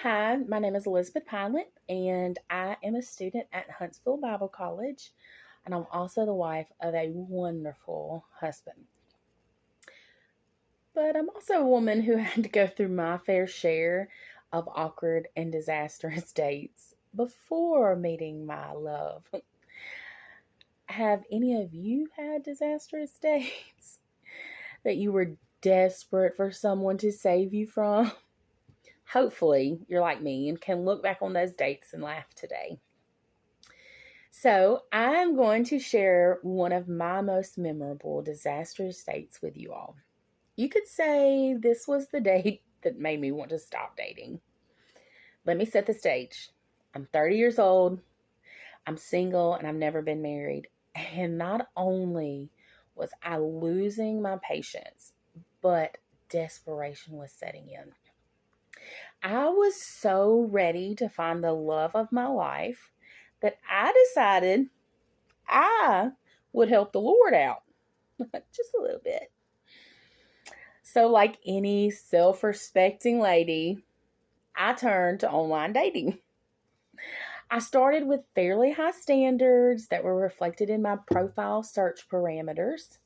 Hi, my name is Elizabeth Pylant, and I am a student at Huntsville Bible College, and I'm also the wife of a wonderful husband. But I'm also a woman who had to go through my fair share of awkward and disastrous dates before meeting my love. Have any of you had disastrous dates that you were desperate for someone to save you from? Hopefully, you're like me and can look back on those dates and laugh today. So, I'm going to share one of my most memorable disastrous dates with you all. You could say this was the date that made me want to stop dating. Let me set the stage. I'm 30 years old, I'm single, and I've never been married. And not only was I losing my patience, but desperation was setting in. I was so ready to find the love of my life that I decided I would help the Lord out just a little bit. So, like any self respecting lady, I turned to online dating. I started with fairly high standards that were reflected in my profile search parameters.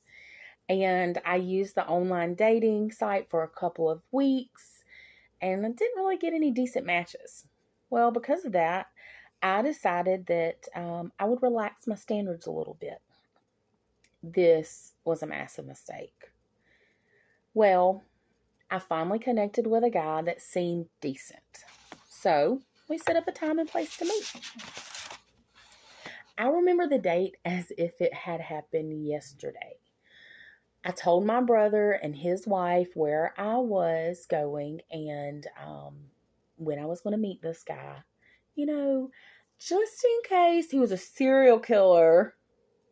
And I used the online dating site for a couple of weeks and I didn't really get any decent matches. Well, because of that, I decided that I would relax my standards a little bit. This was a massive mistake. Well, I finally connected with a guy that seemed decent. So we set up a time and place to meet. I remember the date as if it had happened yesterday. I told my brother and his wife where I was going and when I was going to meet this guy. You know, just in case he was a serial killer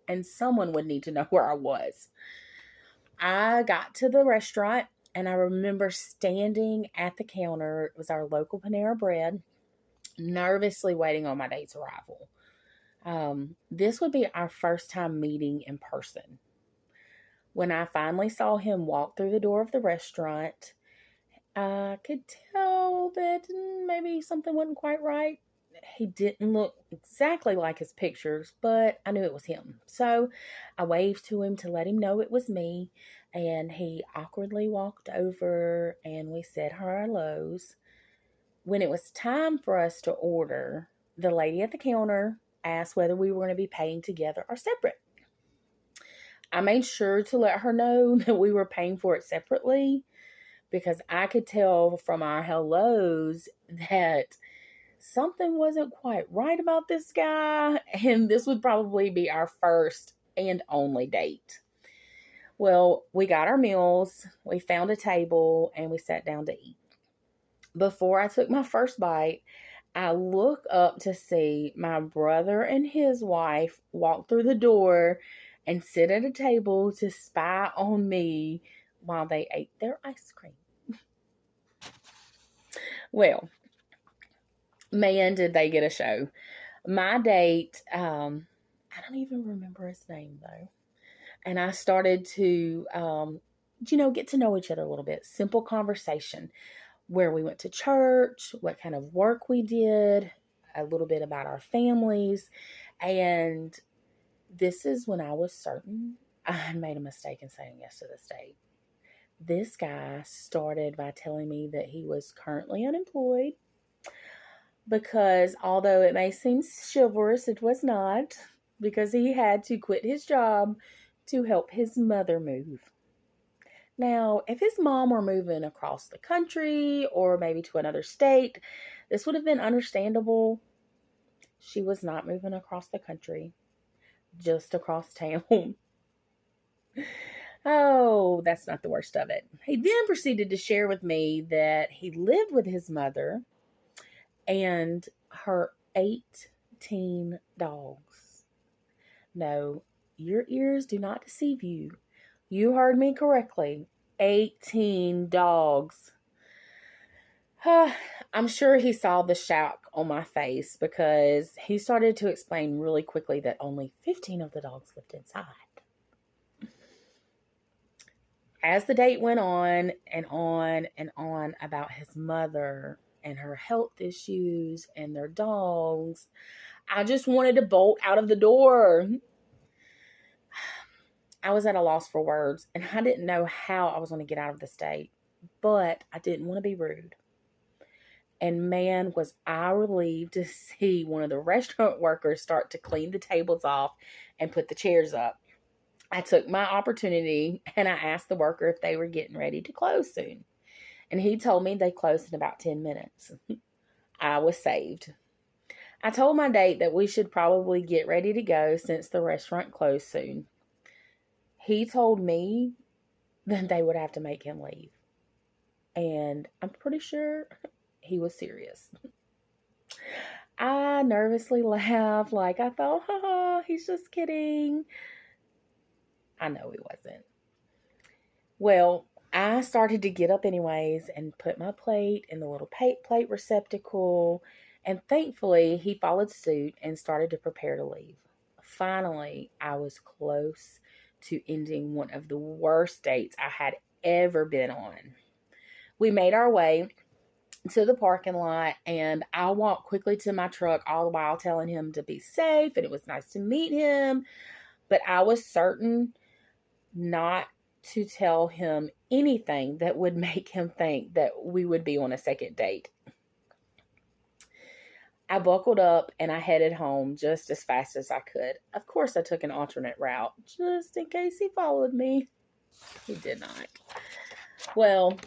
and someone would need to know where I was. I got to the restaurant and I remember standing at the counter. It was our local Panera Bread, nervously waiting on my date's arrival. This would be our first time meeting in person. When I finally saw him walk through the door of the restaurant, I could tell that maybe something wasn't quite right. He didn't look exactly like his pictures, but I knew it was him. So I waved to him to let him know it was me, and he awkwardly walked over and we said hellos. When it was time for us to order, the lady at the counter asked whether we were going to be paying together or separate. I made sure to let her know that we were paying for it separately because I could tell from our hellos that something wasn't quite right about this guy, and this would probably be our first and only date. Well, we got our meals, we found a table, and we sat down to eat. Before I took my first bite, I look up to see my brother and his wife walk through the door and sit at a table to spy on me while they ate their ice cream. Well, man, did they get a show. My date, I don't even remember his name though. And I started to, get to know each other a little bit. Simple conversation. Where we went to church, what kind of work we did, a little bit about our families. And this is when I was certain I made a mistake in saying yes to this date. This guy started by telling me that he was currently unemployed because although it may seem chivalrous, it was not, because he had to quit his job to help his mother move. Now, if his mom were moving across the country or maybe to another state, this would have been understandable. She was not moving across the country, just across town. Oh, that's not the worst of it. He then proceeded to share with me that he lived with his mother and her 18 dogs. No, your ears do not deceive you. You heard me correctly. 18 dogs. I'm sure he saw the shock on my face because he started to explain really quickly that only 15 of the dogs lived inside. As the date went on and on and on about his mother and her health issues and their dogs. I just wanted to bolt out of the door. I was at a loss for words, and I didn't know how I was going to get out of the state, but I didn't want to be rude. And man, was I relieved to see one of the restaurant workers start to clean the tables off and put the chairs up. I took my opportunity and I asked the worker if they were getting ready to close soon. And he told me they closed in about 10 minutes. I was saved. I told my date that we should probably get ready to go since the restaurant closed soon. He told me that they would have to make him leave. And I'm pretty sure he was serious. I nervously laughed like I thought, he's just kidding. I know he wasn't. Well, I started to get up anyways and put my plate in the little plate receptacle. And thankfully, he followed suit and started to prepare to leave. Finally, I was close to ending one of the worst dates I had ever been on. We made our way to the parking lot, and I walked quickly to my truck, all the while telling him to be safe, and it was nice to meet him. But I was certain not to tell him anything that would make him think that we would be on a second date. I buckled up and I headed home just as fast as I could. Of course, I took an alternate route just in case he followed me. He did not. Well,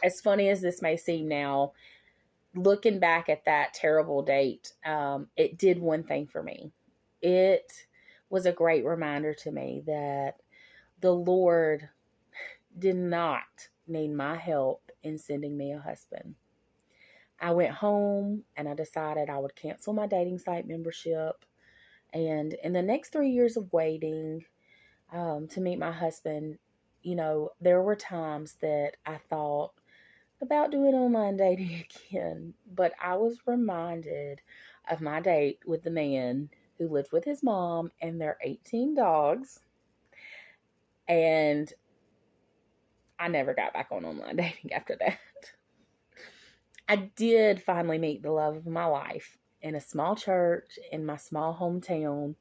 as funny as this may seem now, looking back at that terrible date, it did one thing for me. It was a great reminder to me that the Lord did not need my help in sending me a husband. I went home and I decided I would cancel my dating site membership. And in the next 3 years of waiting to meet my husband, there were times that I thought about doing online dating again. But I was reminded of my date with the man who lived with his mom and their 18 dogs. And I never got back on online dating after that. I did finally meet the love of my life in a small church in my small hometown.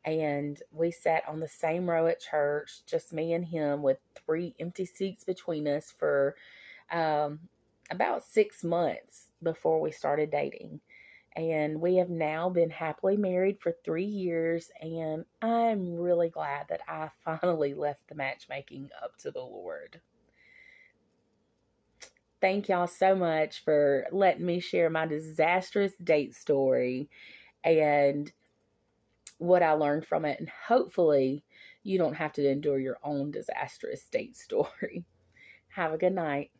And we sat on the same row at church, just me and him, with 3 empty seats between us for about 6 months before we started dating. And we have now been happily married for 3 years. And I'm really glad that I finally left the matchmaking up to the Lord. Thank y'all so much for letting me share my disastrous date story and what I learned from it. And hopefully you don't have to endure your own disastrous date story. Have a good night.